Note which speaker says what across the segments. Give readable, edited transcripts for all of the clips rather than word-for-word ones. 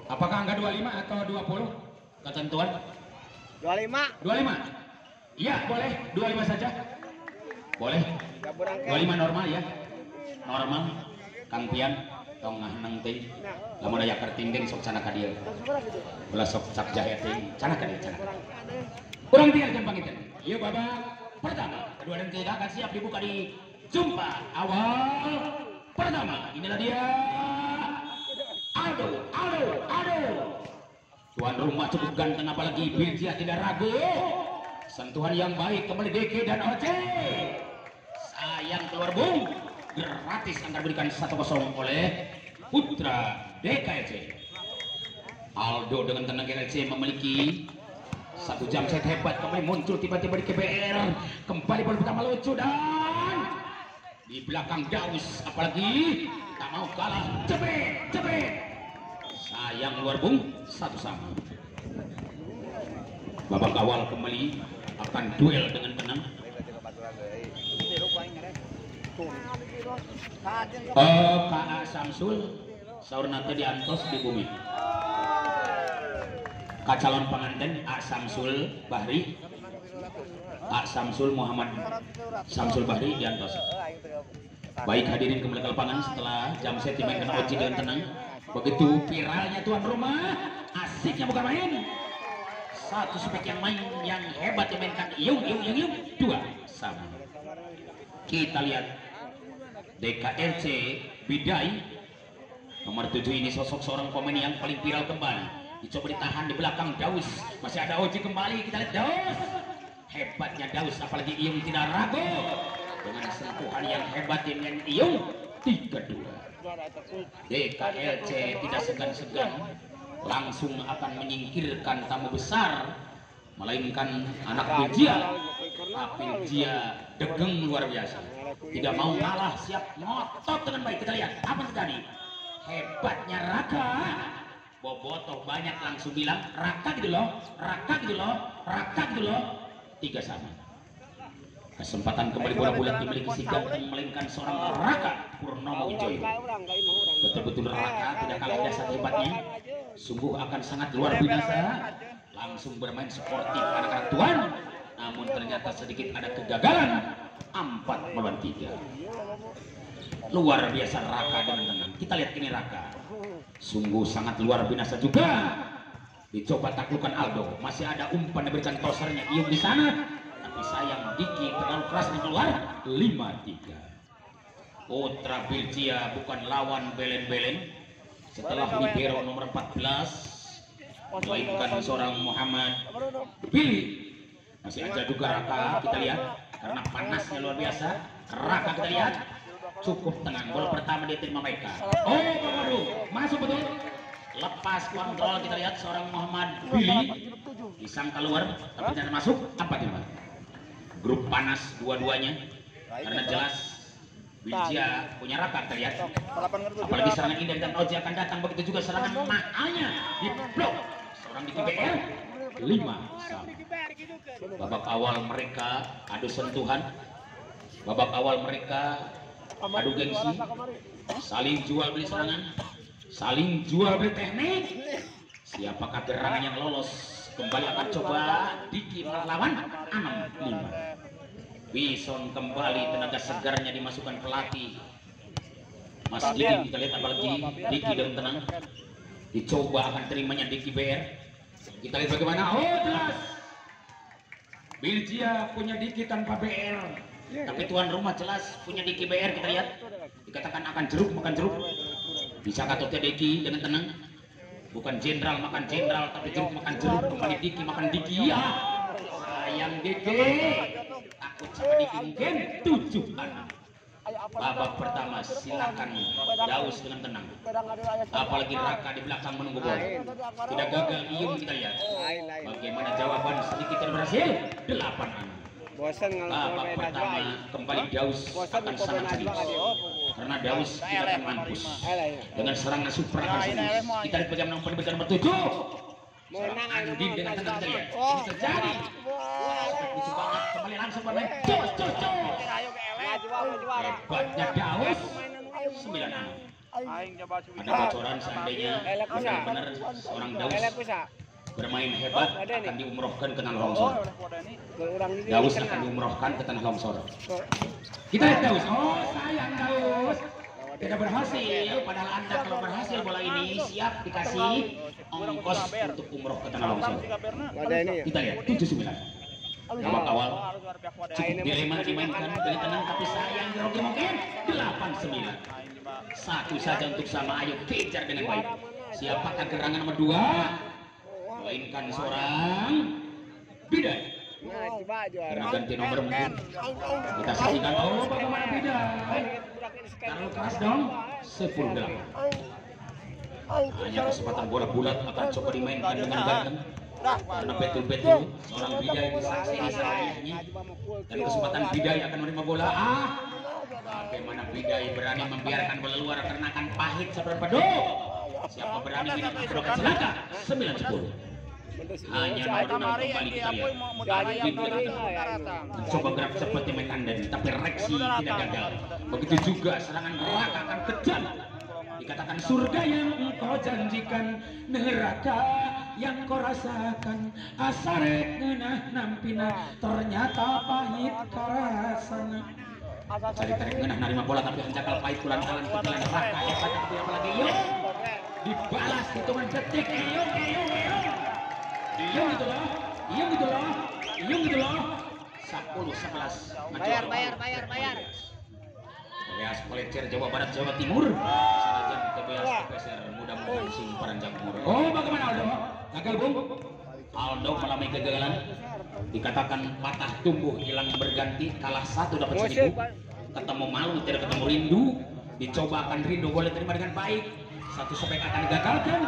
Speaker 1: Apakah angka 25 atau 20? Ketentuan?
Speaker 2: 25.
Speaker 1: 25? Iya, boleh. 25 saja. Boleh. 25 normal ya. Normal. Kang Pian, tong ngahneng teh. Lamun aya kertingding sok cenah ka dieu. Ulah sok sak jahe teh. Cenah ka dieu, cenah. Kurang tinggalkan pangitan. Ieu babak pertama. Kedua dan ketiga akan siap dibuka di jumpa awal pertama. Inilah dia. Aldo. Tuan rumah cukup ganteng, apalagi Birjia tidak ragu. Sentuhan yang baik kembali Deke dan Oce. Sayang keluar bung. Gratis akan berikan 1-0 oleh Putra DKC. Aldo dengan tenang GLC memiliki 1 jam set hebat, kembali muncul tiba-tiba di KBR. Kembali bola pertama lucu dan di belakang Daus, apalagi tak mau kalah. Cepet. Sayang luar bung, 1-1. Babak awal kembali akan duel dengan tenang. K.A. Samsul saurna teh diantos di bumi. Calon pengantin A. Samsul Bahri, A. Samsul Muhammad Samsul Bahri diantos. Baik, hadirin kembali ke lapangan setelah jam set dimainkan Oji dengan tenang. Begitu viralnya tuan rumah, asiknya bukan main. Satu spek yang main yang hebat dimainkan Yung 2-1. Kita lihat DKRC Bidai nomor 7 ini sosok seorang pemain yang paling viral kembali. Dicoba ditahan di belakang Daus, masih ada Oji kembali. Kita lihat Daus, hebatnya Daus, apalagi Iyung tidak ragu dengan sentuhan yang hebat dengan Iyung 3-2. DKLC tidak segan-segan langsung akan menyingkirkan tamu besar, melainkan anak Birjia. Tapi Birjia degeng luar biasa, tidak mau kalah, siap ngotot dengan baik. Kita lihat apa terjadi, hebatnya Raka. Bobotoh banyak langsung bilang Raka gitu loh, 3-1. Kesempatan kembali bola bulat dimiliki si ganteng, melainkan seorang Raka Purnomo Wijoyo. Betul-betul Raka tidak kalah dasar hebatnya, sungguh akan sangat luar biasa. Langsung bermain sportif anak-anak tuan, namun ternyata sedikit ada kegagalan. 4-3. Luar biasa Raka dengan tenang. Kita lihat ini Raka, sungguh sangat luar biasa juga. Dicoba taklukkan Aldo, masih ada umpan diberikan tosernya Iyung di sana, tapi sayang Diki terlalu keras dan keluar. 5-3. Putra Birjia bukan lawan belen-belen setelah libero nomor 14, melainkan seorang Muhammad Billy. Masih aja juga Raka, kita lihat karena panasnya luar biasa. Raka kita lihat cukup tenang, bola pertama dia terima mereka. Oh, baru masuk betul, lepas kontrol. Kita lihat seorang Muhammad Billy disangka keluar tapi tidak masuk. 4-5. Grup panas dua-duanya karena jelas Birjia punya Raka. Kita lihat apalagi serangan indah dan Oji akan datang, begitu juga serangan mahalnya di blok seorang di KBR. 5-1. Babak awal mereka adu sentuhan, babak awal mereka adu gengsi, saling jual beli serangan, saling jual beli teknik. Siapakah gerangan yang lolos? Kembali akan coba Diki melawan 6-5. Bison kembali, tenaga segarnya dimasukkan pelatih Mas Diki. Kita lihat apalagi Diki dengan tenang, dicoba akan terimanya Diki BR. Kita lihat bagaimana. Oh jelas Birjia punya Diki tanpa BR, tapi tuan rumah jelas punya Diki BR. Kita lihat, dikatakan akan jeruk makan jeruk. Bisa katotnya Diki dengan tenang, bukan jenderal makan jenderal, tapi jeruk makan jeruk. Kembali Diki makan Diki. Ya sayang Diki, takut sama Diki mungkin. 7-6. Babak pertama silakan Daus dengan tenang, apalagi Raka di belakang menunggu bola. Tidak gagal Iyung. Kita lihat bagaimana jawaban sedikit yang berhasil. 8-6. Babak pertama kembali Daus akan sangat serius karena Daus tidak akan mampus dengan serangan super serius. Kita lihat bagaimana umpan diberikan nomor 7. Seorang Andin dengan tenang. Kita lihat ini terjadi. Lucu banget, kembali langsung bermain. Hebatnya Daus. 9-6. Ada bocoran seandainya benar-benar seorang Daus bermain hebat akan diumrohkan ke tanah longsor. Daus akan diumrohkan ke tanah longsor. Kita lihat Daus. Oh sayang Daus. Tidak berhasil, padahal Anda kalau berhasil bola ini siap dikasih ongkos untuk umroh ke tanah longsor. Kita lihat 79. Babak awal cukup dilema dimainkan dari tenang, tapi sayang grogi mungkin 89. Satu saja untuk sama, ayo kejar dengan baik. Siapakah gerangan nomor 2? Melainkan seorang Bidai. Karena ganti nomor mungkin. Kita saksikan, oh bagaimana Bidai. Taruh keras dong, 10-8. Hanya kesempatan bola bulat akan coba dimainkan dengan ganteng. Karena betul-betul seorang Bidai disaksi di sayangnya. Dan kesempatan Bidai akan menerima bola. Bagaimana Bidai berani membiarkan bola luar karena akan pahit seperti pedo. Siapa berani menangkap berokat celaka? 9-10. Hanya nomor 6 kembali kita lihat. Coba gerak seperti main Anden, tapi reaksi tidak gagal. Begitu juga serangan Raka akan kejam. Dikatakan surga yang engkau janjikan, neraka yang kau rasakan, asarek ngenah nampina, ternyata pahit karasana. Cari tarik ngenah narima bola tapi hanjakal pahit kulan-kulan kepilan Raka. Tapi apalagi yuk dibalas hitungan detik. Iya gitu loh. 10-11. Bayar. TBS Pelecer Jawa Barat Jawa Timur. Sanajan TBS geser mudah-mudahan simpanan Jamur. Oh bagaimana Aldo? Gagal bung. Aldo mengalami kegagalan. Dikatakan patah tumbuh hilang berganti, kalah 1 dapat 1000. Ketemu malu tidak ketemu rindu. Dicoba akan rindu boleh terima dengan baik. Satu spek akan digagalkan,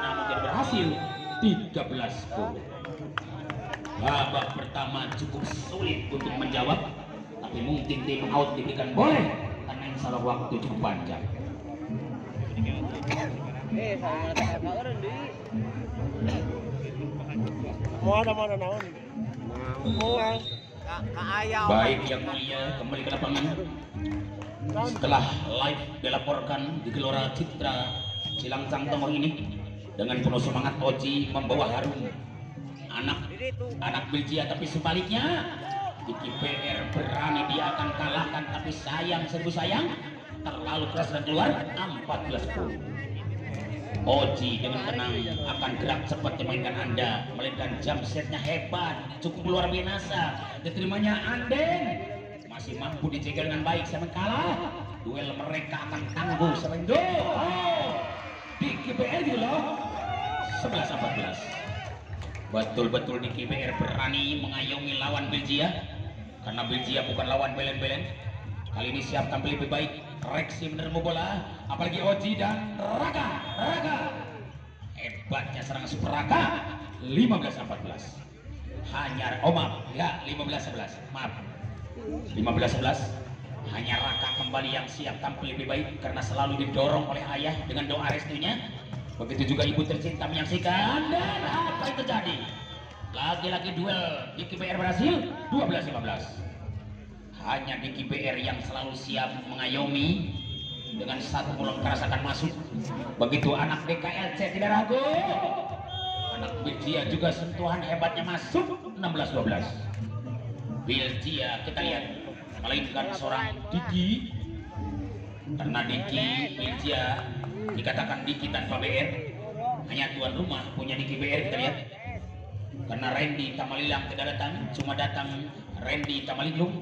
Speaker 1: namun tidak berhasil. 13-10. Babak pertama cukup sulit untuk menjawab, tapi mungkin tim out diberikan boleh karena insya Allah waktu cukup panjang. Baik yang mulia, kembali ke lapangan setelah live dilaporkan di Gelora Citra Cilangcang Timur ini. Dengan penuh semangat Oji membawa harum anak Belgia, tapi sebaliknya di KPR berani dia akan kalahkan, tapi sayang serbu sayang terlalu keras dan keluar 14-10. Oji dengan tenang akan gerak cepat dimainkan Anda, melainkan jam setnya hebat, cukup luar biasa. Diterimanya Anden masih mampu dijaga dengan baik. Sampai kalah duel mereka akan tangguh sampai di KPR gitu loh. 11-14. Betul-betul di KPR berani mengayomi lawan Belgia, karena Belgia bukan lawan belen-belen. Kali ini siap tampil lebih baik, reaksi menerima bola, apalagi Oji dan Raka. Hebatnya serangan Super Raka. 15-14. Hanya maaf ya, 15-11. Maaf, 15-11. Hanya Raka kembali yang siap tampil lebih baik karena selalu didorong oleh ayah dengan doa restunya. Begitu juga ibu tercinta menyaksikan, dan apa yang terjadi? Lagi-lagi duel di KPR berhasil 12-15. Hanya di KPR yang selalu siap mengayomi dengan satu mulut keras akan masuk. Begitu anak DKLC tidak ragu. Anak Belgia juga sentuhan hebatnya masuk 16-12. Belgia kita lihat melainkan seorang Diki, karena Diki Belgia dikatakan Diki tanpa BR, hanya tuan rumah punya Diki BR. Kita lihat karena Randy Tamalilang tidak datang, cuma datang Randy Tamalilung.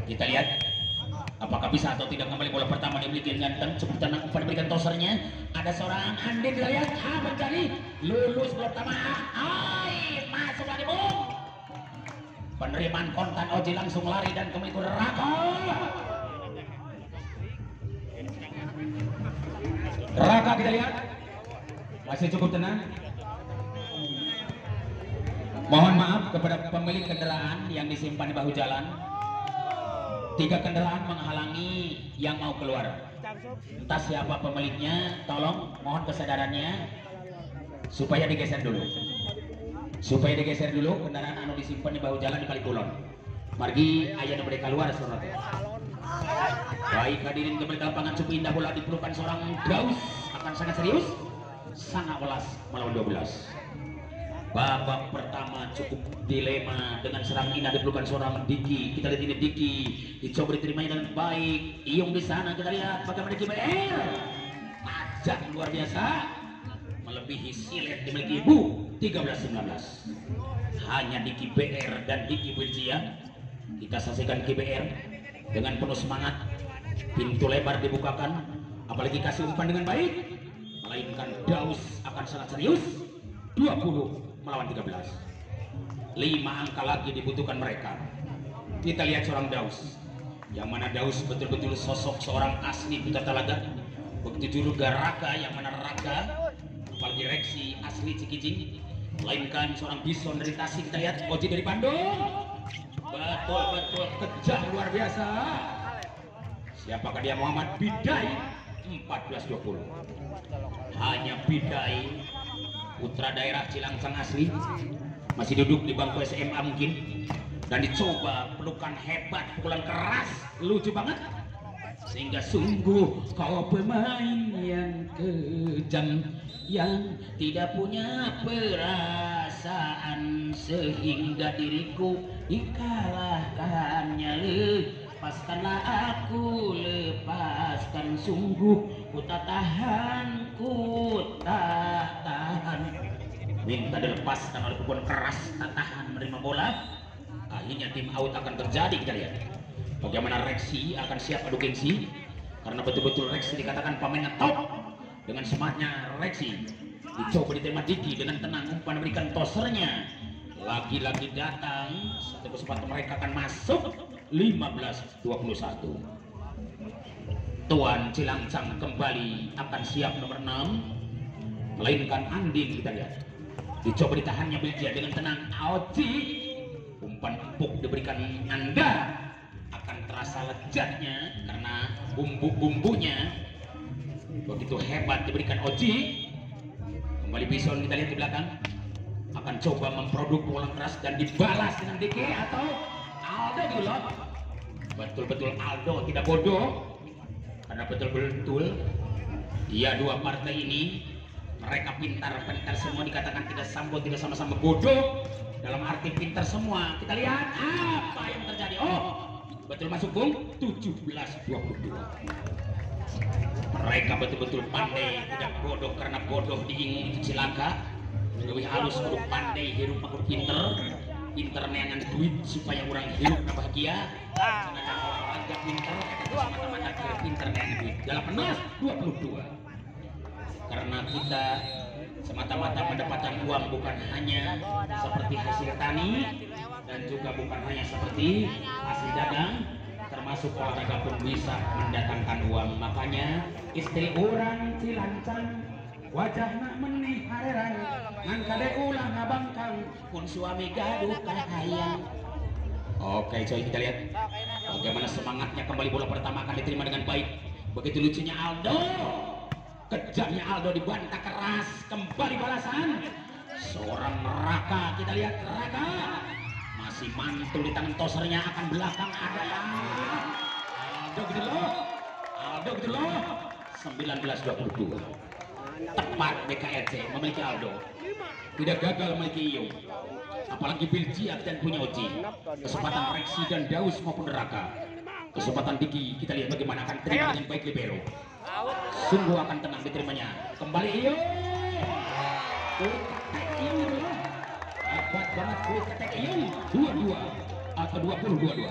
Speaker 1: Kita lihat apakah bisa atau tidak kembali bola pertama diberikan ganteng, cukup tenang umpan diberikan tosernya. Ada seorang Anden kita lihat mencari lulus bola pertama, masuk lagi bung. Penerimaan kontan Oji langsung lari dan kembali ke Raka. Raka kita lihat masih cukup tenang. Mohon maaf kepada pemilik kendaraan yang disimpan di bahu jalan. 3 kendaraan menghalangi yang mau keluar. Entah siapa pemiliknya, tolong mohon kesadarannya supaya digeser dulu. Kendaraan anu disimpan di bahu jalan di Kali Kulon. Margi ayah mereka keluar surat. Baik hadirin kembali ke lapangan, cukup indah bola diperlukan seorang Daus, akan sangat serius. Sangat welas melawan 12. Babak pertama cukup dilema dengan serang indah diperlukan seorang Diki. Kita lihat ini Diki dicoba diterimanya dengan baik. Iyung di sana, kita lihat bagaimana Diki tajam luar biasa, melebihi silet dimiliki Ibu 13-19. Hanya Diki BR dan Diki Belgia. Kita saksikan GBR dengan penuh semangat, pintu lebar dibukakan, apalagi kasih umpan dengan baik, melainkan Daus akan sangat serius. 20 melawan 13. 5 angka lagi dibutuhkan mereka. Kita lihat seorang Daus, yang mana Daus betul-betul sosok seorang asli Putra Talaga. Begitu juga Raka, yang mana Raka apalagi Reksi asli Cikijing, melainkan seorang Bison dari Tasik. Kita lihat Oji dari Bandung, betul-betul kejam luar biasa. Siapakah dia? Muhammad Bidai 14-20. Hanya Bidai, putra daerah Cilangsang asli, masih duduk di bangku SMA mungkin, dan dicoba pelukan hebat, pukulan keras, lucu banget, sehingga sungguh kau pemain yang kejam, yang tidak punya perasaan, sehingga diriku dikalahkannya. Lepaskanlah aku, lepaskan, sungguh ku tak tahan, ku tak tahan. Minta dilepaskan oleh pukulan keras, tak tahan menerima bola. Akhirnya tim out akan terjadi. Kita lihat bagaimana Reksi akan siap adu gengsi, karena betul-betul Reksi dikatakan pemainnya top. Dengan semangatnya Reksi dicoba diterima Diki dengan tenang, umpan memberikan tosernya. Lagi-lagi datang, satu kesempatan mereka akan masuk. 15-21. Tuan Cilangsang kembali akan siap nomor 6, melainkan Andin. Kita lihat dicoba ditahannya Belgia dengan tenang. Aoci, umpan empuk diberikan Anda, akan terasa lezatnya karena bumbu-bumbunya begitu hebat diberikan Oji. Kembali Bison, kita lihat di belakang, akan coba memproduk pukulan keras dan dibalas dengan DK atau Aldo gitu loh. Betul-betul Aldo tidak bodoh, karena betul-betul ya dua partai ini mereka pintar-pintar semua, dikatakan tidak sambut, tidak sama-sama bodoh, dalam arti pintar semua. Kita lihat apa yang terjadi. Oh, betul masuk gol. 17-22. Mereka betul-betul pandai, tidak bodoh, karena bodoh diingin itu cilaka. Lebih halus, kudu pandai, hirup kudu pinter. Pinter neangan duit supaya orang hidup bahagia. Sedangkan olahraga pinter, mata-mata kira pinter neangan duit. 18-22. Karena kita semata-mata mendapatkan uang bukan hanya seperti hasil tani, dan juga bukan hanya seperti hasil dagang, termasuk olahraga pun bisa mendatangkan uang. Makanya istri orang Cilancang wajahna menih hareran, ngan kade ulah ngabangkang, pun suami gaduh kahayang. Oke coy, kita lihat bagaimana semangatnya. Kembali bola pertama akan diterima dengan baik. Begitu lucunya Aldo, kejamnya Aldo dibantah keras. Kembali balasan seorang Raka. Kita lihat Raka masih mantul di tangan tosernya, akan belakang ada Aldo gitu loh. Aldo gitu loh. 19-22. Tepat BKRC memiliki Aldo, tidak gagal memiliki Iyung, apalagi Belgia dan punya Oji. Kesempatan Reksi dan Daus maupun Raka, kesempatan Diki. Kita lihat bagaimana akan terima dengan baik libero. Sungguh akan tenang diterimanya. Kembali Iyung, hebat banget ketek Iyung. 22 atau 20-22.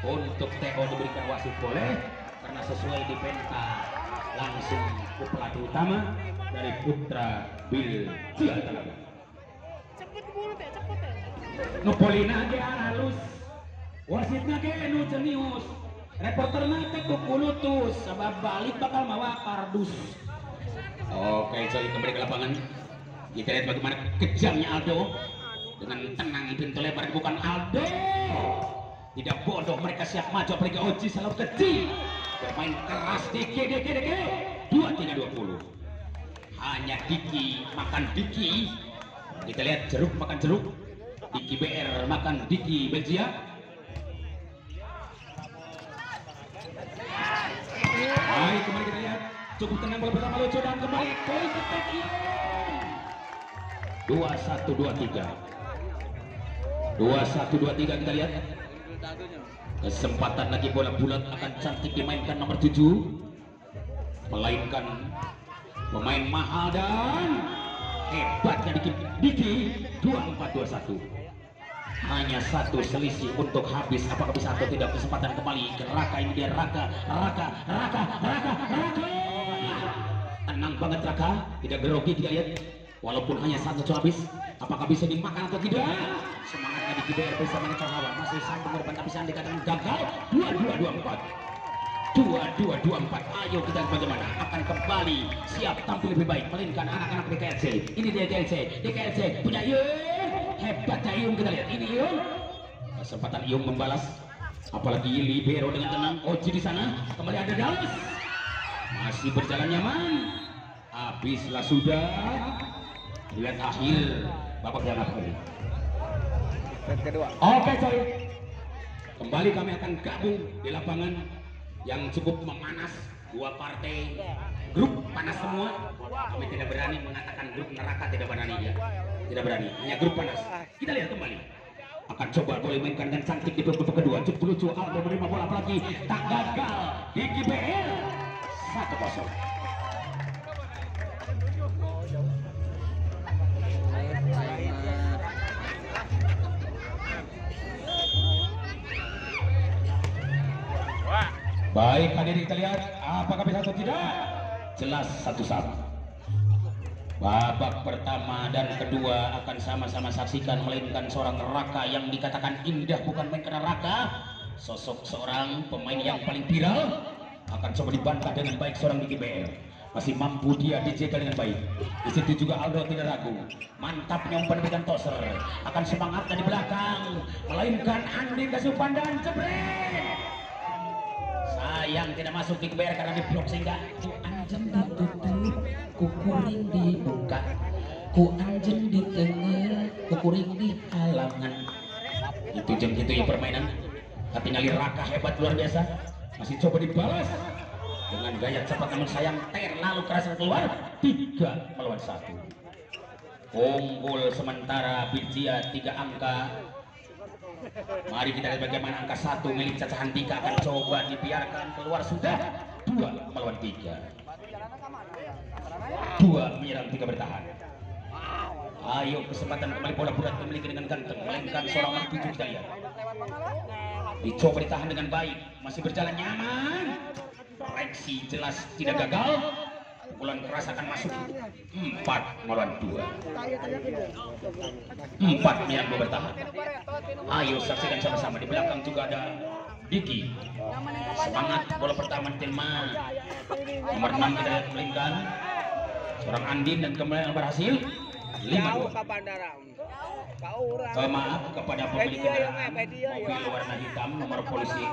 Speaker 1: Untuk TO diberikan wasit boleh, karena sesuai di penta langsung ke pelatih utama dari Putra Belgia Talaga.
Speaker 2: Cepet mulut ya, cepet ya.
Speaker 1: Nupolina ge halus, wasitna ge nu jenius, reporterna teh kuku lutus, sabab balik bakal mawa kardus. Oke, coy, kembali ke lapangan. Kita lihat bagaimana kejamnya Aldo. Dengan tenang pintu lebar bukan Aldo. Tidak bodoh, mereka siap maju, apalagi Oji selalu kecil. Bermain keras Diki 23-20. Hanya Diki makan Diki. Kita lihat jeruk makan jeruk. Diki BR makan Diki Belgia. Cukup tenang bola pertama Lucu dan kembali poin untuk Ion. 21-23. 21-23 kita lihat. Kesempatan lagi bola bulat akan cantik dimainkan nomor 7. Melainkan pemain mahal dan hebatnya Diki 24-21. Hanya satu selisih untuk habis. Apakah bisa atau tidak? Kesempatan kembali ke Raka. Ini dia Raka. Tenang banget Raka, tidak grogi kita lihat. Walaupun hanya satu habis, apakah bisa dimakan atau tidak? Semangatnya di KBR bisa mengecoh hawa. Masih satu korban tapi saya dikatakan gagal. 22-24. Ayo kita bagaimana? Akan kembali siap tampil lebih baik. Melainkan anak-anak DKLC. Ini dia DKLC punya Iung. Hebatnya Iung kita lihat. Ini Iung. Kesempatan Iung membalas. Apalagi libero dengan tenang. Oji di sana. Kembali ada Dallas. Masih berjalan nyaman. Habislah sudah. Lihat akhir babak yang akhir.
Speaker 3: Kedua.
Speaker 1: Oke coy. Kembali kami akan gabung di lapangan yang cukup memanas. Dua partai grup panas semua. Kami tidak berani mengatakan grup neraka, tidak berani ya. Tidak berani, hanya grup panas. Kita lihat kembali. Akan coba boleh mainkan dan cantik di babak kedua. Cukup lucu Aldo menerima bola apalagi tak gagal di KBR 1-0. Baik, hadirin kita lihat apakah bisa atau tidak? Jelas satu sama. Babak pertama dan kedua akan sama-sama saksikan, melainkan seorang Raka yang dikatakan indah bukan main karena Raka. Sosok seorang pemain yang paling viral akan coba dibantah dengan baik seorang Diki BR. Masih mampu dia dijaga dengan baik. Di situ juga Aldo tidak ragu. Mantapnya umpan dengan toser. Akan semangatnya di belakang, melainkan Andi Kasupan dan jebret. Sayang tidak masuk di KBR karena diblok sehingga ku anjen ditutup, ku kuring dibuka, ku anjen di tengah, ku kuring di halangan. Itu jam gitu ya permainan. Tapi ngali Raka hebat luar biasa. Masih coba dibalas dengan gaya cepat namun sayang terlalu keras keluar. 3-1. Unggul sementara Birjia 3 angka. Mari kita lihat bagaimana angka 1 milik Caca Handika akan coba dibiarkan keluar sudah. 2-3. 2 menyerang 3 bertahan. Ayo kesempatan kembali bola bulat dimiliki dengan ganteng, melainkan seorang nomor 7 kita lihat. Dicoba ditahan dengan baik, masih berjalan nyaman. Reaksi jelas tidak gagal. Pukulan keras akan masuk. 4-2. 4 menyerang 2 bertahan. Ayo saksikan sama-sama. Di belakang juga ada Diki. Semangat bola pertama diterima. Nomor 6 kita lihat melingkan. Seorang Andin dan kembali berhasil. 5-2. Maaf kepada pemilik kendaraan mobil warna hitam nomor polisi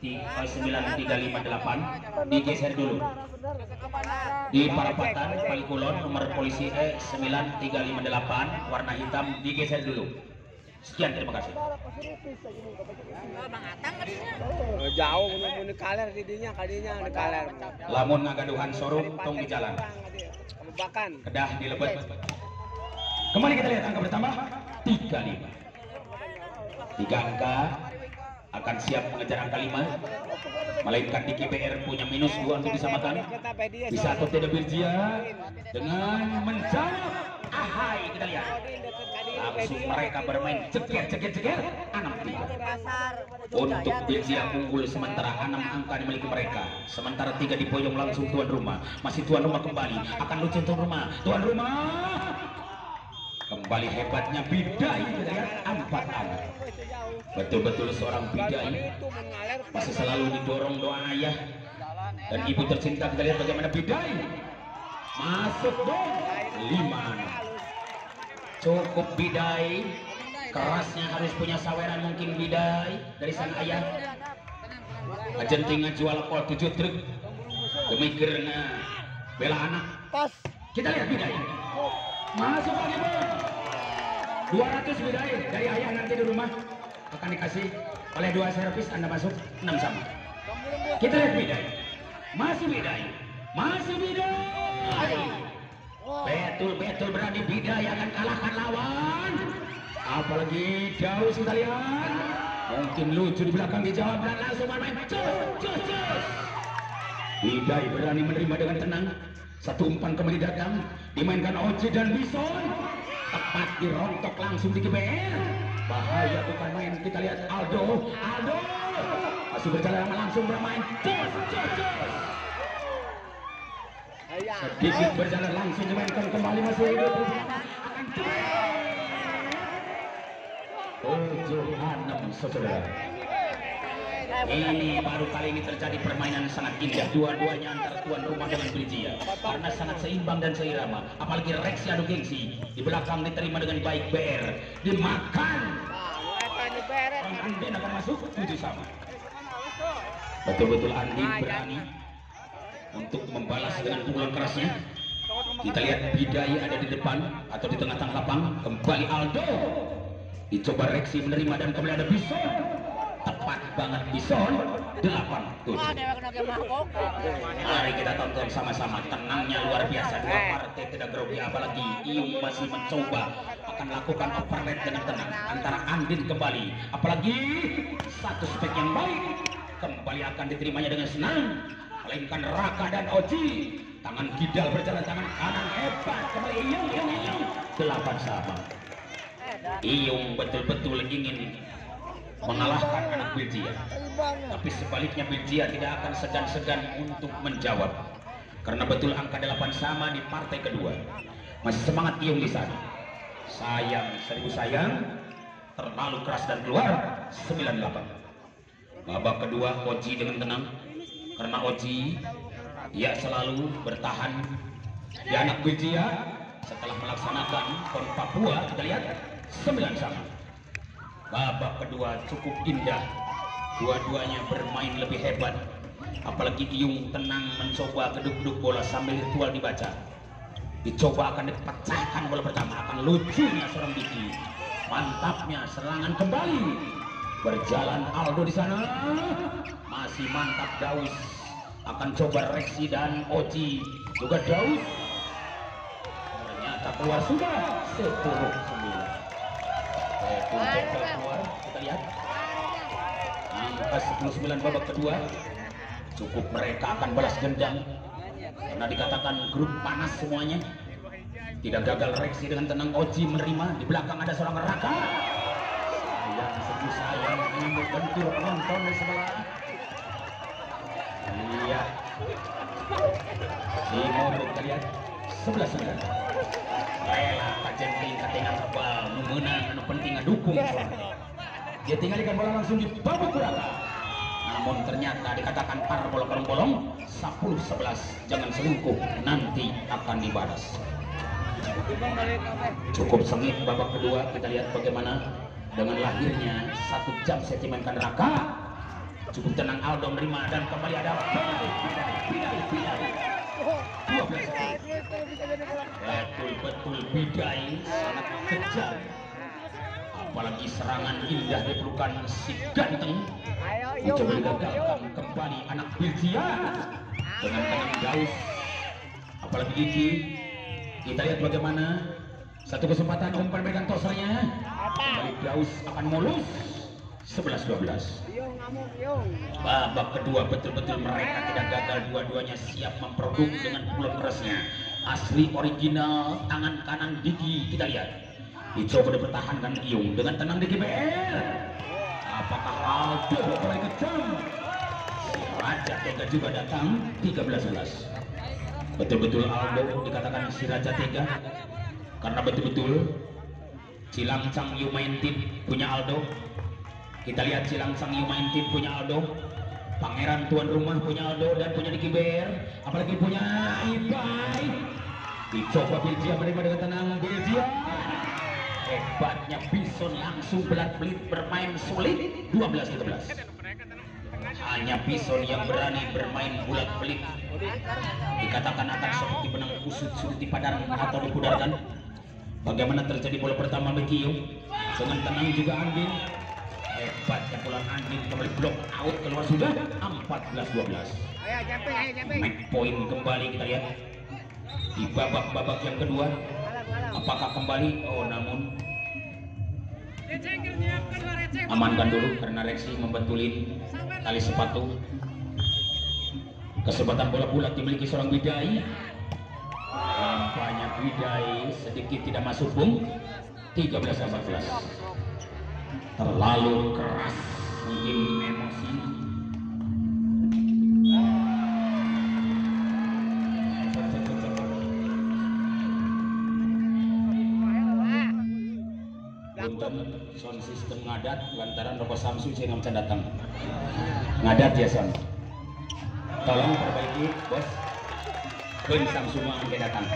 Speaker 1: E93558 digeser dulu. Di Parapatan Palikulon nomor polisi E9358 warna hitam digeser dulu. Sekian, terima kasih.
Speaker 3: Jauh mun kaler didinya kadinya kaler.
Speaker 1: Lamun ngagaduhan sorong tong di jalan.
Speaker 3: Bahkan
Speaker 1: Kedah dilebet. Kembali kita lihat angka bertambah 35. 3 angka akan siap mengejar angka 5. Melainkan di KBR punya minus 2 untuk disamakan. Bisa atau tidak Birjia dengan menjawab. Ahai, kita lihat. Langsung mereka bermain ceker 6-3. Untuk Birjia unggul sementara 6 angka dimiliki mereka. Sementara 3 dipoyong langsung tuan rumah. Masih tuan rumah kembali. Akan lucu tuan rumah. Tuan rumah. Kembali hebatnya Bidai kita lihat 4 angka. Betul-betul seorang Bidai masih selalu didorong doa ayah dan ibu tercinta. Kita lihat bagaimana Bidai masuk dong 5. Cukup Bidai, kerasnya harus punya saweran mungkin Bidai dari sang ayah. Ajenting jual kol 7 truk demi karena bela anak. Kita lihat Bidai masuk lagi bang. 200 Bidai dari ayah nanti di rumah akan dikasih oleh 2 servis. Anda masuk 6 sama. Kita lihat Bidai Masih Bidai. Betul-betul berani Bidai akan kalahkan lawan. Apalagi jauh kita lihat. Mungkin lucu di belakang dijawab dan langsung main. Cus. Bidai berani menerima dengan tenang. Satu umpan kembali datang. Dimainkan Oji dan Bison. Tepat dirontok langsung di GBR. Bahaya bukan main. Kita lihat Aldo masih berjalan langsung bermain. Cus. Sedikit berjalan langsung dimainkan kembali masih hidup. Akan 7-6 saudara. Ini baru kali ini terjadi permainan sangat indah dua-duanya antara tuan rumah dengan Belgia karena sangat seimbang dan seirama. Apalagi Rexi adu gengsi di belakang diterima dengan baik BR dimakan. Andin akan masuk 7 sama. Betul-betul Andin berani untuk membalas dengan pukulan kerasnya. Kita lihat Bidai ada di depan atau di tengah-tengah lapang. Kembali Aldo. Dicoba Rexi menerima dan kembali ada Bison. Tepat banget Bison. 8-7. Mari kita tonton sama-sama. Tenangnya luar biasa. Dua partai tidak grogi. Apalagi Iung masih mencoba akan lakukan overlap dengan tenang. Antara Andin kembali. Apalagi satu spek yang baik. Kembali akan diterimanya dengan senang. Melainkan Raka dan Oji. Tangan Kidal berjalan tangan kanan hebat. Kembali Iung 8 sama. Iung betul-betul ingin mengalahkan anak Belgia. Tapi sebaliknya Belgia tidak akan segan-segan untuk menjawab. Karena betul angka 8 sama di partai kedua. Masih semangat Iung di sana. Sayang, seribu sayang. Terlalu keras dan keluar 9-8. Babak kedua Oji dengan tenang. Karena Oji dia selalu bertahan di anak Belgia setelah melaksanakan PON Papua. Kita lihat 9 sama. Babak kedua cukup indah. Dua-duanya bermain lebih hebat. Apalagi Iung tenang mencoba geduk-geduk bola sambil ritual dibaca. Dicoba akan dipecahkan bola pertama. Akan lucunya seorang Diki. Mantapnya serangan kembali. Berjalan Aldo di sana. Masih mantap Daus. Akan coba Rexi dan Oji. Juga Daus. Ternyata keluar sudah 10-9. Keluar, kita lihat angka 10-9 babak kedua. Cukup mereka akan balas dendam karena dikatakan grup panas semuanya. Tidak gagal Rexi dengan tenang. Oji menerima. Di belakang ada seorang Raka. Sayang ini bentur penonton di sebelah. Iya. Timur kita lihat 11-9. Rela kajen tingkat dengan kebal menang anu penting dukung. Dia tinggalkan bola langsung di babak Raka. Namun ternyata dikatakan par bola bolong-bolong 10-11. Jangan selingkuh, nanti akan dibalas. Cukup sengit babak kedua. Kita lihat bagaimana dengan lahirnya 1 jam sentimen Raka. Cukup tenang Aldo menerima dan kembali ada Bidai. 12. Betul-betul Bidai sangat kejam. Apalagi serangan indah diperlukan si ganteng. Mencoba digagalkan kembali anak Belgia dengan tenang Daus. Apalagi Iki. Kita lihat bagaimana satu kesempatan umpan berikan tosanya. Kembali Daus akan mulus 11-12. Babak kedua betul-betul mereka tidak gagal. Dua-duanya siap memproduk dengan pukulan kerasnya. Asli original tangan kanan Diki. Kita lihat dicoba dipertahankan Iung dengan tenang di GBR. Apakah Aldo mulai kejam? Si Raja Tega juga datang 13-11. Betul-betul Aldo dikatakan si Raja Tega karena betul-betul Cilangcang United punya Aldo. Kita lihat Cilangcang United punya Aldo. Pangeran tuan rumah punya Aldo dan punya Diki Bear. Apalagi punya Ibai. Dicoba Belgia menerima dengan tenang. Belgia hebatnya Bison langsung belat-belit bermain sulit 12-13. Hanya Bison yang berani bermain bulat-belit. Dikatakan akan seperti benang kusut sulit dipadam atau dipudarkan. Bagaimana terjadi bola pertama bagi Iung dengan tenang juga Andin. hebat pukulan Andin kembali blok out keluar sudah 14-12.
Speaker 3: Ayo camping.
Speaker 1: Make point kembali kita lihat di babak yang kedua. Apakah kembali? Oh namun amankan dulu karena Reksi membetulin tali sepatu. Kesempatan bola bulat dimiliki seorang Bidai. Nampaknya Bidai sedikit tidak masuk Bung. 13-14. Terlalu keras mungkin emosi. Sound system ngadat lantaran Roko Samsu saya nggak bisa datang. Ngadat ya Son. Tolong perbaiki bos. Ben Samsu mau angkat datang.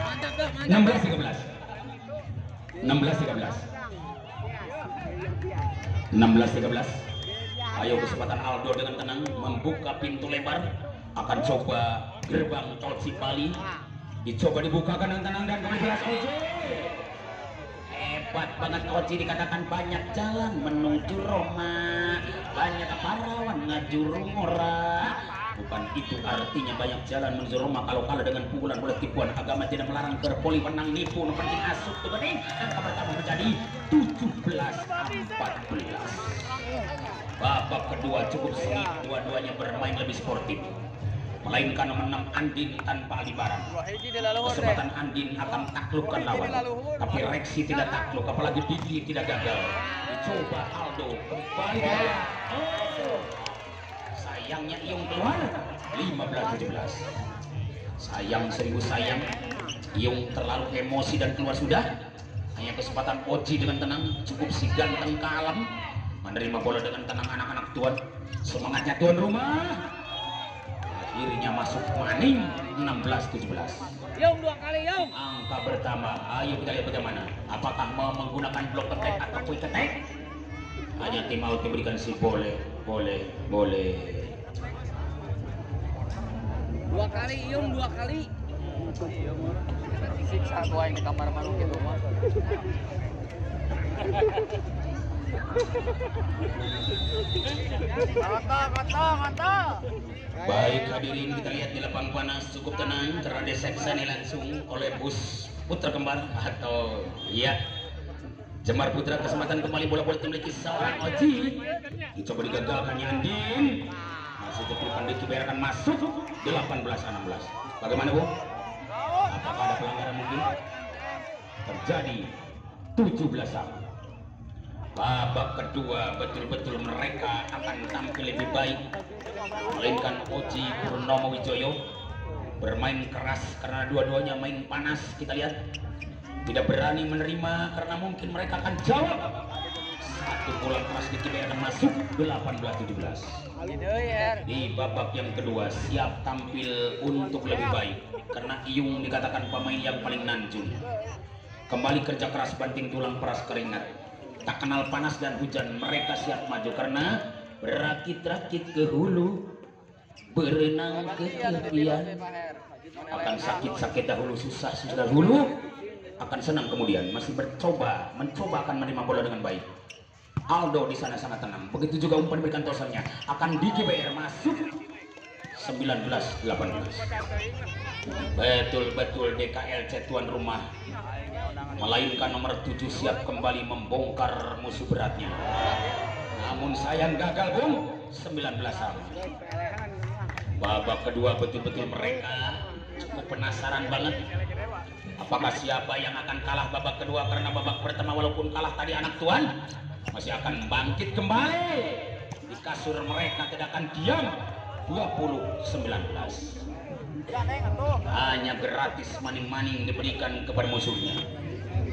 Speaker 1: 16-13. 16-13. Ayo kesempatan Aldo dengan tenang membuka pintu lebar. Akan coba gerbang tol Cipali. Dicoba dibukakan dengan tenang dan kembali belas Oji. Hebat banget Oji, dikatakan banyak jalan menuju Roma, banyak parawan ngaju Rumora. Bukan itu artinya banyak jalan menuju Roma kalau kalah dengan pukulan bola tipuan. Agama tidak melarang berpoli menang nipu, penting asup tuh bening. Angka pertama menjadi 17-14. Babak kedua cukup sengit, dua-duanya bermain lebih sportif. Melainkan nomor 6 Andin tanpa Alibaran. Kesempatan Andin akan taklukkan lawan, tapi Reksi tidak takluk, apalagi Diki tidak gagal. Dicoba Aldo kembali. Sayangnya Iung keluar 15-17. Sayang seribu sayang, Iung terlalu emosi dan keluar sudah. Hanya kesempatan Oji dengan tenang, cukup si ganteng kalem menerima bola dengan tenang anak-anak tuan. Semangatnya tuan rumah. Akhirnya masuk Maning 16-17.
Speaker 2: Yung 2 kali Yung.
Speaker 1: Angka pertama, ayo kita lihat bagaimana. Apakah mau menggunakan blok ketek atau quick ketek? Hanya tim out diberikan si boleh.
Speaker 2: 2 kali Yung 2 kali. Siksa gua yang di kamar mandi gitu mah. Mantap.
Speaker 1: Baik hadirin, kita lihat di lapang panas cukup tenang karena diseksani langsung oleh bus Putra Kembar atau ya Jemar Putra. Kesempatan kembali bola dimiliki seorang Oji. Dicoba digagalkannya Andin. Masih cepukan Diki biarkan masuk 18-16. Bagaimana Bu? Apakah ada pelanggaran mungkin? Terjadi 17-sama. Babak kedua betul-betul mereka akan tampil lebih baik, melainkan Oji Purnomo Wijoyo bermain keras karena dua-duanya main panas. Kita lihat tidak berani menerima karena mungkin mereka akan jawab. Satu bola keras dikibarkan masuk 18-17. Di babak yang kedua siap tampil untuk lebih baik karena Iung dikatakan pemain yang paling nanjung. Kembali kerja keras banting tulang peras keringat. Tak kenal panas dan hujan, mereka siap maju karena berakit-rakit ke hulu, berenang ke tepian. Akan sakit-sakit dahulu, susah dahulu, akan senang kemudian. Masih mencoba akan menerima bola dengan baik. Aldo di sana sangat tenang. Begitu juga umpan diberikan tosannya. Akan Diki BR masuk 19-18. Betul-betul DKLC tuan rumah. Melainkan nomor 7 siap kembali membongkar musuh beratnya. Namun sayang gagal Bung. 19-sama. Babak kedua betul-betul mereka cukup penasaran banget. Apakah siapa yang akan kalah babak kedua? Karena babak pertama walaupun kalah tadi anak tuan masih akan bangkit kembali. Di kasur mereka tidak akan diam. 20-19. Hanya gratis maning-maning diberikan kepada musuhnya.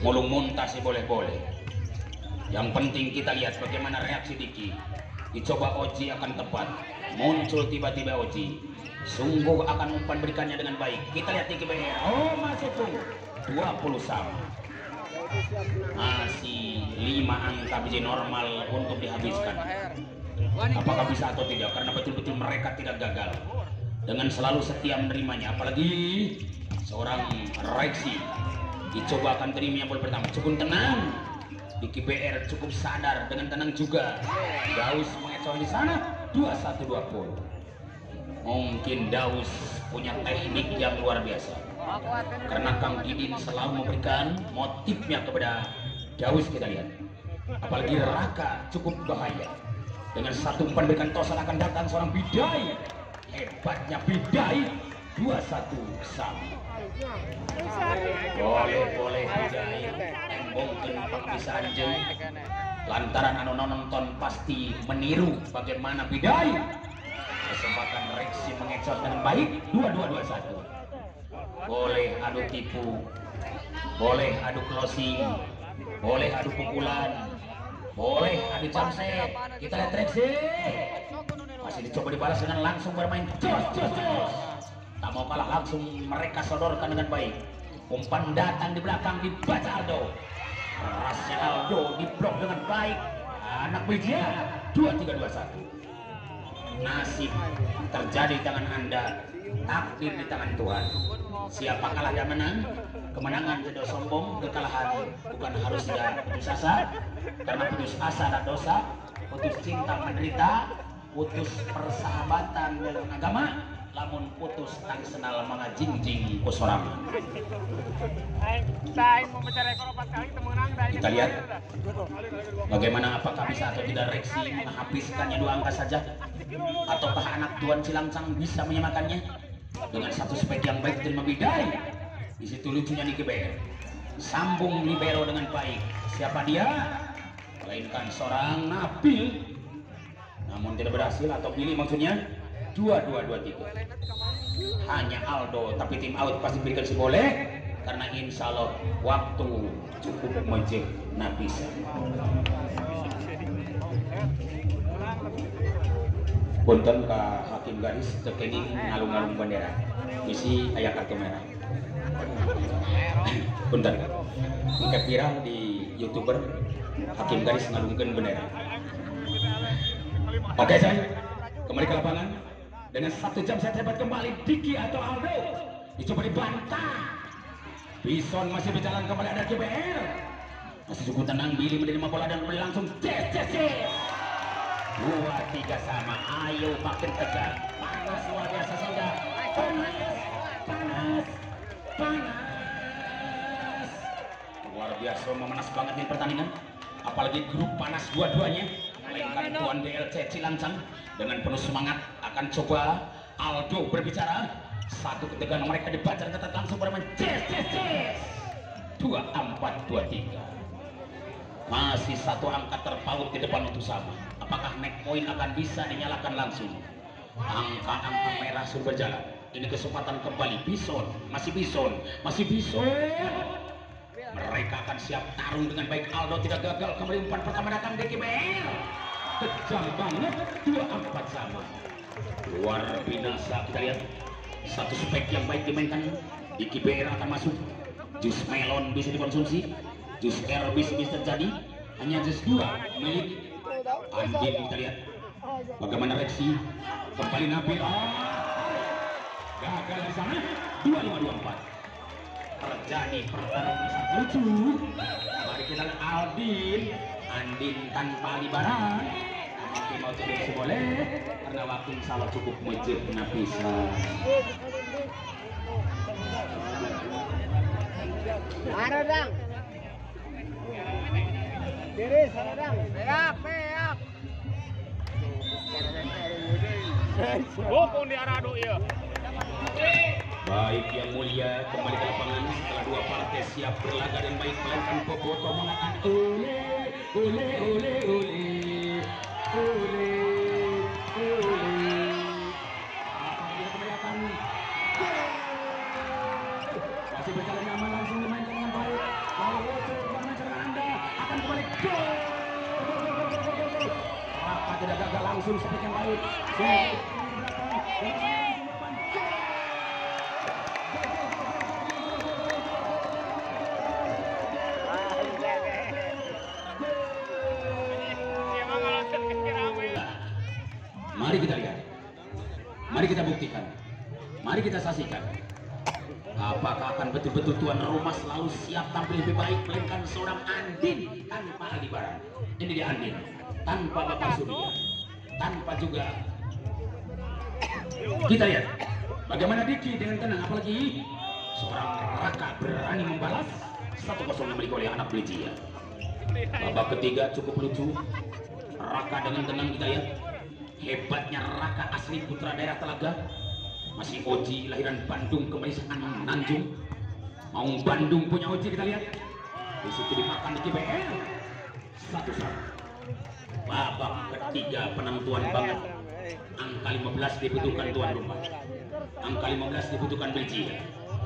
Speaker 1: Mulung muntah sih boleh-boleh. Yang penting kita lihat bagaimana reaksi Diki. Dicoba Oji akan tepat. Muncul tiba-tiba Oji. Sungguh akan umpan berikannya dengan baik. Kita lihat Diki BR. Oh masih tuh 20 sama. Masih 5 angka biji normal untuk dihabiskan. Apakah bisa atau tidak? Karena betul-betul mereka tidak gagal. Dengan selalu setia menerimanya. Apalagi seorang Reksi. Dicoba akan terimanya bola pertama. Cukup tenang. Diki BR cukup sadar dengan tenang juga. Daus mengecoh di sana 21-20. Mungkin Daus punya teknik yang luar biasa. Karena Kang Didin selalu memberikan motifnya kepada Daus, kita lihat. Apalagi Raka cukup bahaya. Dengan satu umpan berikan tosan akan datang seorang Bidai. Hebatnya Bidai 21 sama. Boleh Bidai tembongkeun bisa anjing. Lantaran anu nonton pasti meniru bagaimana Bidai. Kesempatan reaksi mengecor dengan baik 22-21. Boleh adu tipu, boleh adu closing, boleh adu pukulan, boleh adu jamset. Kita lihat reaksi. Masih dicoba dibalas dengan langsung bermain jos. Tak mau kalah, langsung mereka sodorkan dengan baik. Umpan datang di belakang, dibaca Aldo. Kerasnya Aldo diblok dengan baik. Anak Bijia 23-21. Nasib terjadi di tangan Anda, takdir di tangan Tuhan. Siapa kalah dan menang? Kemenangan tidak sombong, kekalahan bukan harus tidak putus asa. Karena putus asa dan dosa, putus cinta menderita, putus persahabatan dalam agama, lamun putus tang senal mga jingjing kusorangan. Kita lihat bagaimana, apakah bisa atau tidak reaksi menghabiskannya 2 angka saja, ataukah anak Tuan Cilangcang bisa menyamakannya dengan satu spek yang baik dari Bidai. Di situ lucunya Niki BR, sambung libero dengan baik. Siapa dia? Melainkan seorang Nabil, namun tidak berhasil, atau pilih maksudnya 22-23. Hanya Aldo, tapi tim out pasti berikan si boleh, karena insya Allah waktu cukup mejeh napisa. Punten ke hakim garis tekenging ngalung-ngalung bendera misi ayah kartu merah. Punten ngekep viral di YouTuber hakim garis ngalungkeun bendera. Oke saya kembali ke lapangan dengan 1 jam saya hebat kembali. Diki atau Aldo dicoba dibantah. Bison masih berjalan kembali, ada GBR masih cukup tenang. Billy menerima bola dan kembali langsung ces. 2-3 sama. Ayo makin tegar, panas luar biasa saja. Panas luar biasa, memanas banget nih pertandingan, apalagi grup panas dua-duanya. Melainkan Tuan DLC Cilangcang dengan penuh semangat akan coba Aldo berbicara. Satu ketegangan mereka dibaca ketat, langsung bermain ces. 24-23. Masih 1 angka terpaut di depan untuk sama. Apakah neck point akan bisa dinyalakan langsung? Angka-angka merah sudah berjalan. Ini kesempatan kembali. Bison. Mereka akan siap tarung dengan baik. Aldo tidak gagal. Kembali umpan pertama datang Diki BR. Kejam banget. 2-4 sama. Luar binasa. Kita lihat satu spek yang baik dimainkan. Diki BR akan masuk. Jus melon bisa dikonsumsi. Jus air bisa terjadi. Hanya jus 2 milik Andin. Kita lihat bagaimana reaksi. Kembali Nabil. Gagal di sana. 25-24. Terjadi pertarungan sangat lucu. Mari kita lihat Andin tanpa libaran. Tapi mau coba boleh karena waktu salah cukup mejeh napisa.
Speaker 3: Ada dang. Tiris, ada dang. Peak.
Speaker 2: Hukum di arado ya.
Speaker 1: Baik yang mulia, kembali ke lapangan setelah 2 partai siap berlaga dan baik. Melainkan Boboto mengatakan masih berjalan nyaman, langsung dimainkan dengan baik. Kalau bagaimana cara Anda akan kembali gol. Raka tidak gagal, langsung seperti yang baik. Mari kita lihat, mari kita buktikan, mari kita saksikan apakah akan betul-betul tuan rumah selalu siap tampil lebih baik, melainkan seorang Andin tanpa Aldibaran. Ini dia Andin tanpa Bapak Surya, tanpa juga kita lihat bagaimana Diki dengan tenang, apalagi seorang Raka berani membalas 1-0 dimiliki oleh anak Belijia. Babak ketiga cukup lucu. Raka dengan tenang kita lihat hebatnya Raka asli putra daerah Talaga. Masih Oji lahiran Bandung kembali sekarang Nanjung. Mau Bandung punya Oji kita lihat. Di situ dimakan di KBR 1-1. Babak ketiga penentuan banget. Angka 15 dibutuhkan tuan rumah. Angka 15 dibutuhkan Belijia.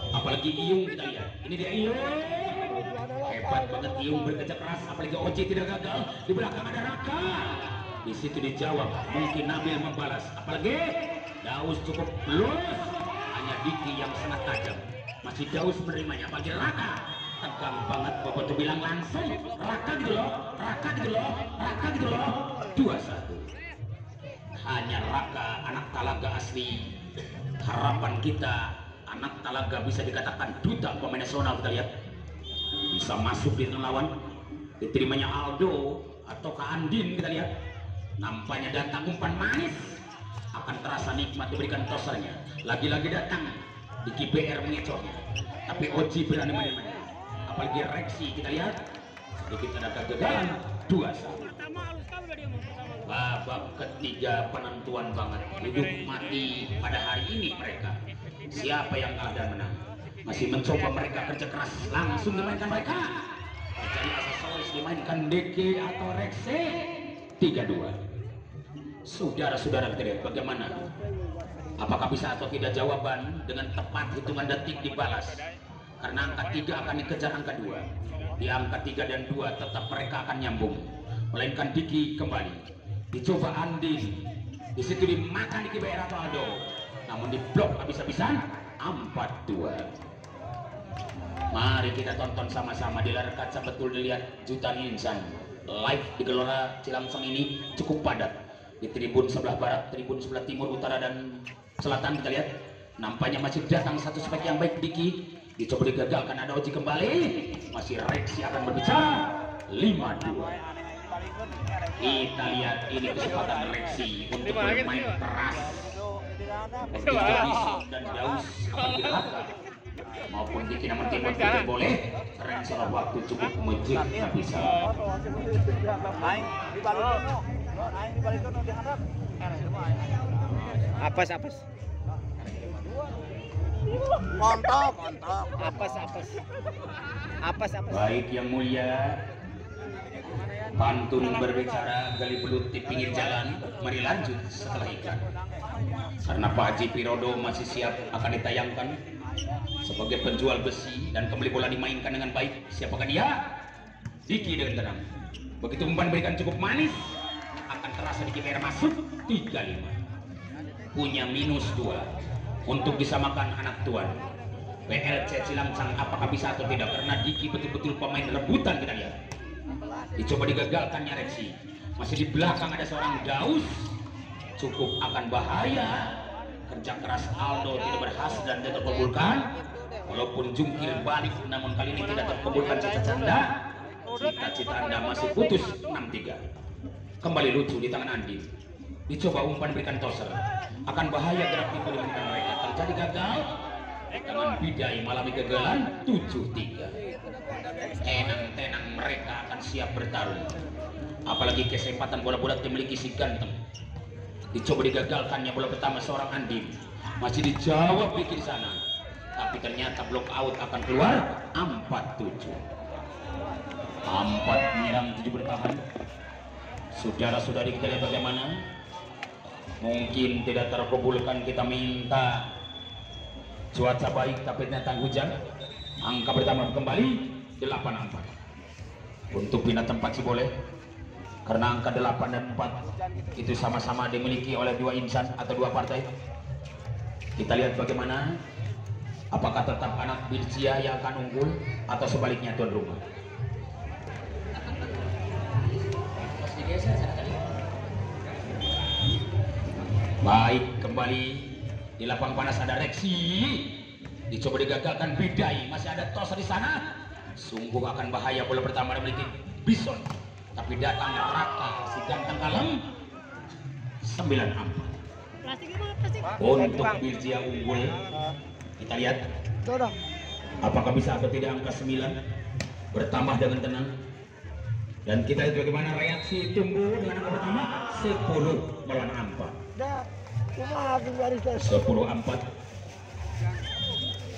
Speaker 1: Apalagi Iyung kita lihat. Ini dia Iyung. Hebat banget Iyung bekerja keras, apalagi Oji tidak gagal. Di belakang ada Raka. Di situ dijawab, mungkin Nabil membalas. Apalagi Daus cukup lurus, hanya Diki yang sangat tajam. Masih Daus menerimanya, bagi Raka tegang banget. Bapak tuh bilang langsung Raka gitu loh, Raka gitu loh, Raka gitu loh. 2-1. Hanya Raka anak Talaga asli. Harapan kita anak Talaga bisa dikatakan duta pemain nasional. Kita lihat bisa masuk di lawan, diterimanya Aldo atau Kak Andin. Kita lihat nampaknya datang umpan manis, akan terasa nikmat diberikan tosernya. Lagi-lagi datang di KBR mengecohnya, tapi Oji berani menerimanya. Apalagi Reksi kita lihat sedikit ada kegagalan. 2-1. Babak ketiga penentuan banget, hidup mati pada hari ini mereka. Siapa yang kalah dan menang? Masih mencoba mereka kerja keras, langsung dimainkan mereka. Jadi aksesoris dimainkan DK atau Rexe. 3-2. Saudara-saudara kita lihat bagaimana. Apakah bisa atau tidak jawaban dengan tepat hitungan detik dibalas. Karena angka 3 akan dikejar angka 2. Di angka 3 dan 2 tetap mereka akan nyambung. Melainkan Diki kembali. Dicoba Andin. Di situ dimakan Diki BR atau Aldo. Namun diblok habis-habisan. 4-2. Mari kita tonton sama-sama di layar kaca, betul dilihat jutaan insan live di Gelora Cilangsang ini cukup padat. Di tribun sebelah barat, tribun sebelah timur, utara dan selatan kita lihat nampaknya masih datang satu spek yang baik. Diki dicoba digagalkan, ada Oji kembali, masih Reksi akan berbicara. 5-2. Kita lihat ini kesempatan Reksi untuk bermain keras. Untuk Jabiso dan Daus apalagi Raka maupun Diki namun timur tidak boleh. Keren soal waktu cukup mejik nggak bisa.
Speaker 3: Apes.
Speaker 2: Mantap.
Speaker 3: Apes.
Speaker 1: Baik yang mulia, pantun berbicara gali belut di pinggir jalan. Mari lanjut setelah iklan. Karena Pak Haji Pirodo masih siap akan ditayangkan sebagai penjual besi dan pembeli bola dimainkan dengan baik. Siapakah dia? Diki dengan tenang. Begitu umpan diberikan cukup manis, akan terasa Diki merah masuk. 3-5. Punya -2 untuk disamakan anak tuan. PLC Cilangsang apakah bisa atau tidak? Karena Diki betul-betul pemain rebutan kita lihat. Dicoba digagalkannya Reksi. Masih di belakang ada seorang Daus. Cukup akan bahaya. Kerja keras Aldo tidak berhasil dan tidak terkabulkan. Walaupun jungkir balik, namun kali ini tidak terkabulkan cita-cita Anda. Cita-cita Anda masih putus. 6-3. Kembali lucu di tangan Andi. Dicoba umpan berikan toser. Akan bahaya gerak itu dimainkan mereka. Terjadi gagal. Tangan Bidai malam kegagalan. 7-3. Tenang-tenang mereka akan siap bertarung. Apalagi kesempatan bola-bola dimiliki si ganteng. Dicoba digagalkannya bola pertama seorang Andi. Masih dijawab di kiri sana. Tapi ternyata blok out akan keluar. 4-7. 4-6-7 bertahan. Saudara-saudari kita lihat bagaimana. Mungkin tidak terkabulkan, kita minta cuaca baik tapi ternyata hujan. Angka pertama kembali 8-4. Untuk pindah tempat sih boleh. Karena angka 8 dan 4 itu sama-sama dimiliki oleh dua insan atau dua partai. Kita lihat bagaimana. Apakah tetap anak Belijia yang akan unggul atau sebaliknya tuan rumah. Baik, kembali di lapang panas ada Reksi. Dicoba digagalkan Bidai, masih ada Tos di sana. Sungguh akan bahaya bola pertama dimiliki Bison. Tapi datang Raka si ganteng kalem 9 ampun. Untuk Birjia unggul. Kita lihat apakah bisa atau tidak angka 9 bertambah dengan tenang. Dan kita lihat bagaimana reaksi Tumbuh dengan angka pertama 10 melawan 4. 10-4.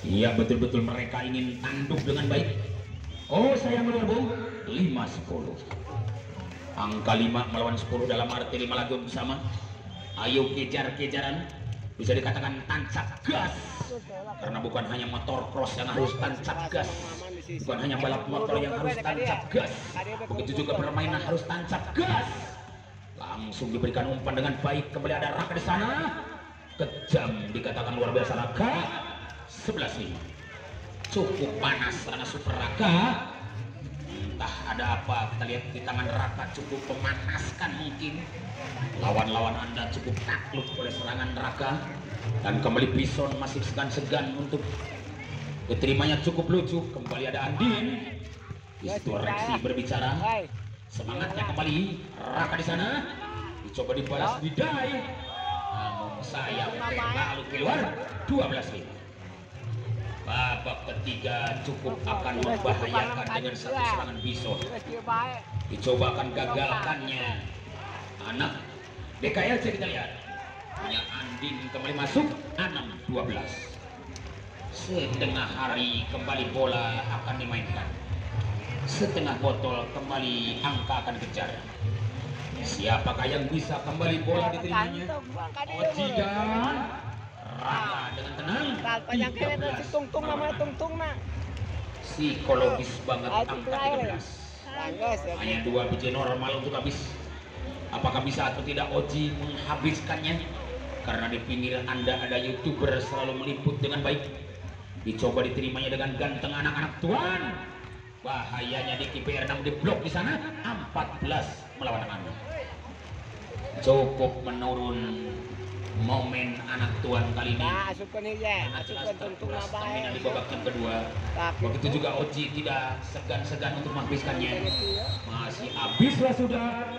Speaker 1: Iya, betul-betul mereka ingin tanduk dengan baik. Oh, saya menurut 5-10. Angka 5 melawan 10 dalam arti 5 lagu bersama. Ayo kejar-kejaran. Bisa dikatakan tancap gas. Karena bukan hanya motor cross yang harus tancap gas. Bukan hanya balap motor yang harus tancap gas. Begitu juga permainan harus tancap gas. Langsung diberikan umpan dengan baik. Kembali ada Raka di sana. Kejam dikatakan luar biasa Raka. 11-5. Cukup panas karena Super Raka. Entah ada apa, kita lihat di tangan Raka cukup memanaskan mungkin. Lawan-lawan Anda cukup takluk oleh serangan Raka. Dan kembali Bison masih segan-segan untuk diterimanya cukup lucu. Kembali ada Andin. Disitu Reksi berbicara. Semangatnya kembali Raka di sana. Dicoba dibalas Bidai. Namun sayang lalu keluar 12-5. Babak ketiga cukup akan membahayakan dengan satu serangan Bison. Dicoba akan gagalkannya anak DKLC. Kita lihat hanya Andin kembali masuk 6-12. Setengah hari kembali bola akan dimainkan. Setengah botol kembali angka akan dikejar. Siapakah yang bisa kembali bola diterimanya? Oji dan Raka dengan tenang. 13. Psikologis banget angka 13. Hanya 2 biji normal untuk habis. Apakah bisa atau tidak Oji menghabiskannya? Karena di pinggir Anda ada YouTuber selalu meliput dengan baik. Dicoba diterimanya dengan ganteng anak-anak tuan. Bahayanya di KPR 6 di blok di sana 14 melawan Anda. Cukup menurun momen anak tuan kali ini. Di babak yang kedua. Begitu juga Oji tidak segan-segan untuk menghabiskannya. Masih habislah sudah.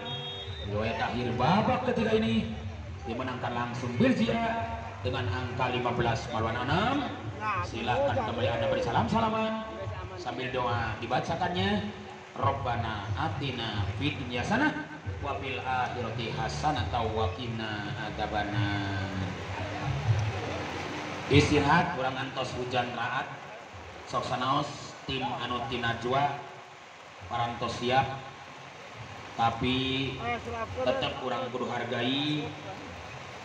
Speaker 1: Riwayat akhir babak ketiga ini dimenangkan langsung Birjia dengan angka 15 melawan 6. Silahkan kembali Anda beri salam-salaman sambil doa dibacakannya. Robbana atina fid dunya hasanah wa fil akhirati hasanah wa qina adzabannar. Istirahat kurang antos hujan raat. Sok sanaos tim anu ti Najwa parantos siap. Tapi tetap kurang kudu hargai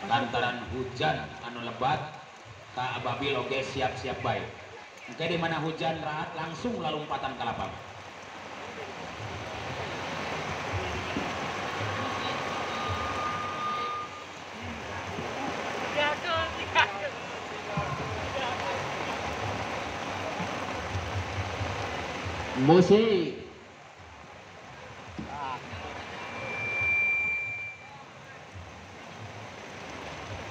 Speaker 1: lantaran hujan anu lebat. Ka ababil oge siap-siap baik. Oke, di mana hujan raat langsung lalu lompatan ke lapang. Musik.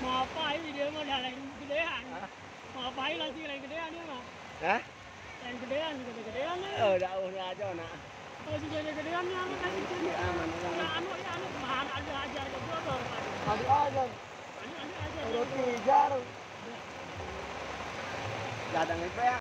Speaker 4: Mau apa ini dia mau jalan gedean? Mau apa lagi lain gedean dia mah?
Speaker 3: Hah?
Speaker 4: Lain gedean, gede-gedean ya.
Speaker 3: Udah aja nak.
Speaker 4: Kalau sudah gedean yang kasih sini.
Speaker 3: Aman.
Speaker 4: Anu mahal aja jodoh.
Speaker 3: Ada aja.
Speaker 4: Anu aja.
Speaker 3: Udah 3. Datang itu ya.